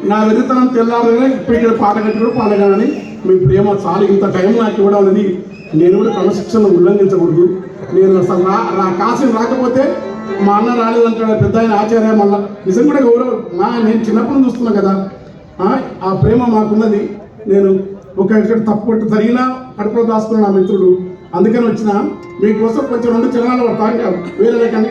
నా వెరితనం తెల్లారగానే ఇప్పుడు ఇక్కడ పాట కట్టి కూడా పాడగానని మీ ప్రేమ చాలు, ఇంత టైం నాకు ఇవ్వడానికి నేను కూడా క్రమశిక్షణ ఉల్లంఘించకూడదు. నేను అసలు కాశీ రాకపోతే మా అన్న రాలేదంటాడు పెద్ద ఆయన ఆచార్య. మళ్ళీ నిజం కూడా గౌరవం నేను చిన్నప్పుడు చూస్తున్నా కదా, ఆ ప్రేమ మాకున్నది. నేను ఒక ఇక్కడ తప్పు జరిగినా కడుపులో దాస్తున్నా నా మిత్రుడు, అందుకని వచ్చిన మీకోసం కొంచెం 2 చరణాలు పడతా వేరే లేకండి.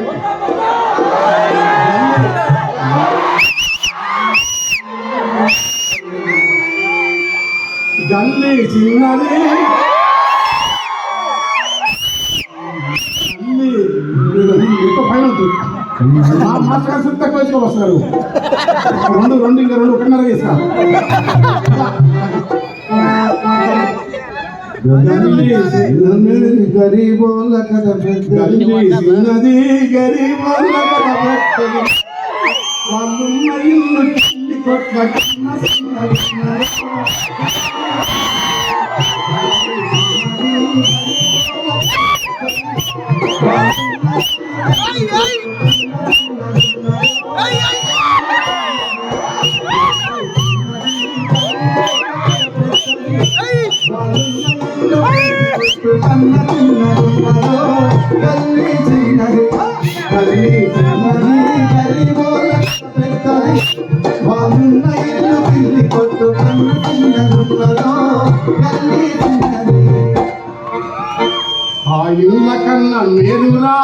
గల్లీ చిన్నది ఎక్కువ పైన ఉంటుంది మాస్టర్ తక్కువ వస్తారు. 2 ఇంకా 2 1.5 చేస్తా. గరీబోళ్ళ కథ పెద్దది గరీబోళ్ళ కథ పెద్దది వాళ్ళున్న ఇల్లు కింది కొట్ల ఆ ఇళ్ళ కన్నా మేలురా,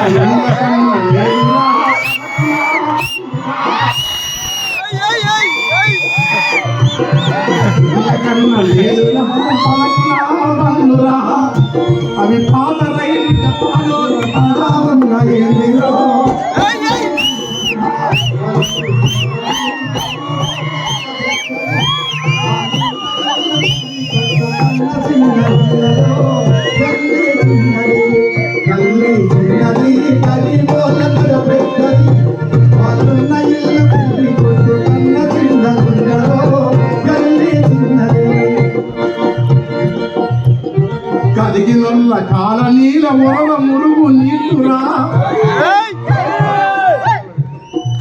ఇళ్ళ కన్నా మేలురా, ఇళ్ళ కన్నా మేలురా బంధురా, అవి పాత రైలు కదిగినొల్ల కాల నీల ఓడ మురుగు నీళ్ళురా,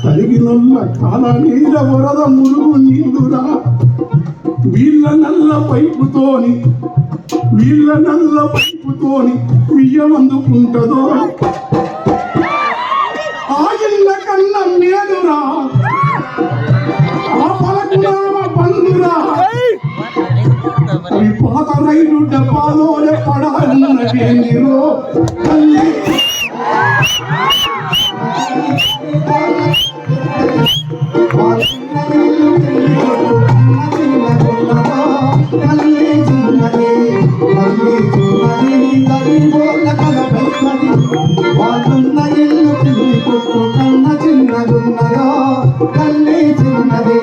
కదిగినొల్ల కాల నీల వరద మురుగు నీళ్ళురా, వీళ్ళ నల్ల పైపుతోని బియ్యం అందుకుంటదో ఆ ఇళ్ళ కన్నా మేలురా, ఆ పలకునామ బంధురా, అవి పాత రైలు డబ్బాలోనే పడాలన్నదేందిరో తల్లి. వాళ్ళున్న ఇల్లు తిరిగి కొట్టు కన్న చిన్నదున్నదో తల్లి చిన్నది.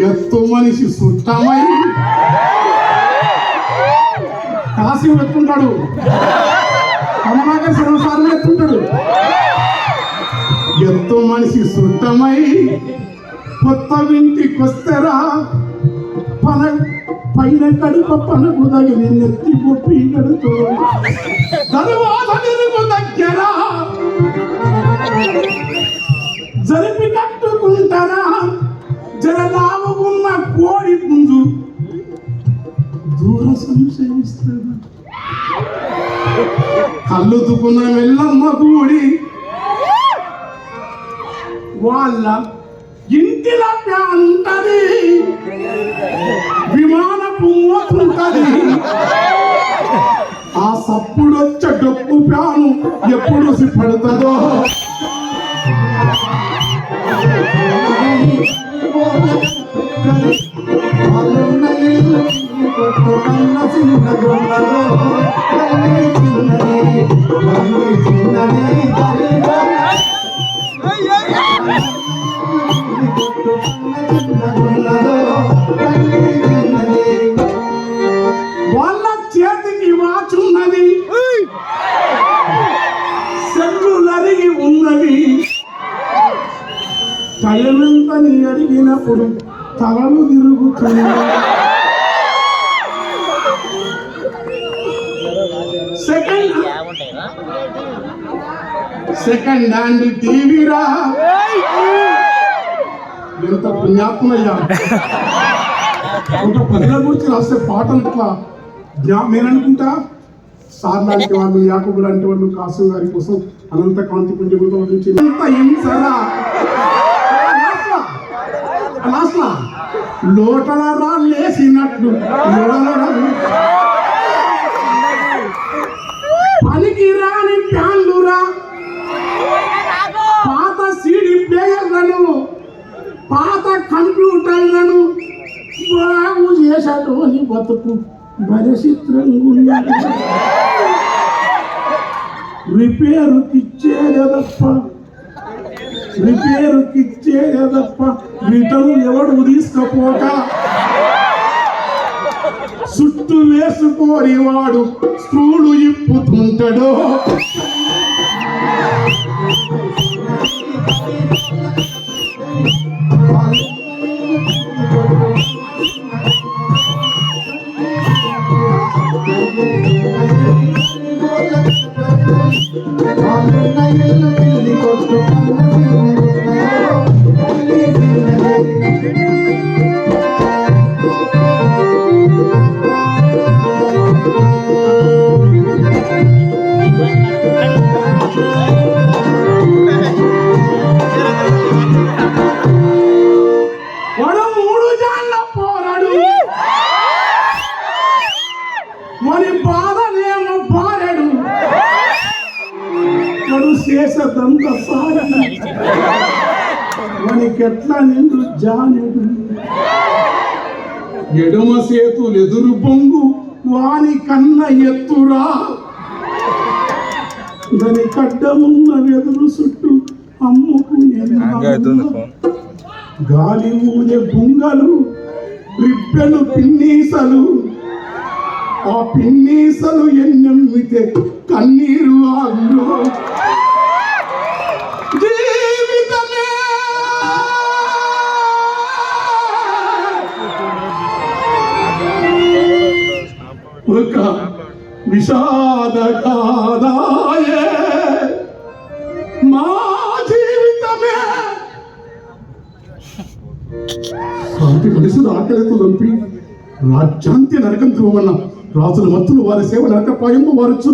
ఎత్తు మనిషి సుట్టమై కాశీ ఎత్తుంటాడు, కమలాకర్ సర్వసారం ఎత్తుంటాడు. ఎత్తు మనిషి సుట్టమై కొత్త ఇంటికొస్తరా పైన కడుప పనకు తగిలి నెత్తి పొప్పి కడుతూ తరువాత తిరుగు దగ్గర జరిపి కట్టుకుంటారా జరలాగున్న కోడి పుంజు దూర సంశయిస్తాడు. కళ్ళుతుకున్న వెళ్ళమ్మ కూడి వాళ్ళ ఇంటిలో ఉంటది, విమానపు ఉంటది. ఆ సప్పుడొచ్చ డొక్కు ప్యాను ఎప్పుడు పడుతుందో వాళ్ళున్న ఇల్లు కొట్టు కన్న చిన్నదున్నదో తల్లి చిన్నది వాళ్ళ చేతికి వాచున్నది, సెల్లు లరిగి ఉన్నది. చూసినప్పుడు తలలు తిరుగుతుంది. సెకండ్ హ్యాండ్ టీవీరా, ఎంత పుణ్యాత్మయ్యా. ఒక ప్రజల గురించి రాసే పాటలు ఇట్లా నేను అనుకుంటా సార్ లాంటి వాళ్ళు, యాకబు లాంటి వాళ్ళు కాసు గారి కోసం అనంత కాంతి పుంజముతో నుంచి ఎంత హింసరా లోటలరా లేసినట్లు పనికి రాని ప్యాన్లురా, పాత సీడీ ప్లేయర్లను, పాత కంప్యూటర్లను బాగు చేశాడు అని బతుకు బలచిత్రంగా రిపేరుకిచ్చేదప్ప రిటర్ను ఎవడు తీసుకపోక చుట్టూ వేసుకోని వాడు స్క్రూలు ఇప్పుతుంటాడో. వాడు 3 జాన్ల పోరాడు, మరి బాధనేమో పారాడు, వాడు చేసదంత సారి మనకెట్లా నిండు జానుడు. ఎడమ సేతులు ఎదురు బొంగు వాని కన్న ఎత్తురా, దాని కడ్డమున్న వెదురు చుట్టూ అమ్ముకునే గాలి ఊదే బుంగలు, రిబ్బెలు పిన్నీసలు, ఆ పిన్నీసలు ఎన్నెమ్మితే కన్నీరు ఆగులో. జీవితమే ఒక విషాద గాథాయే, మా జీవితమే శాంతి మనుషులు ఆకలితో దంపి రాజ్యాంతి నరకం త్రోవన్న రాజుల మత్తులు వారి సేవ నరకపాయము వారచ్చు.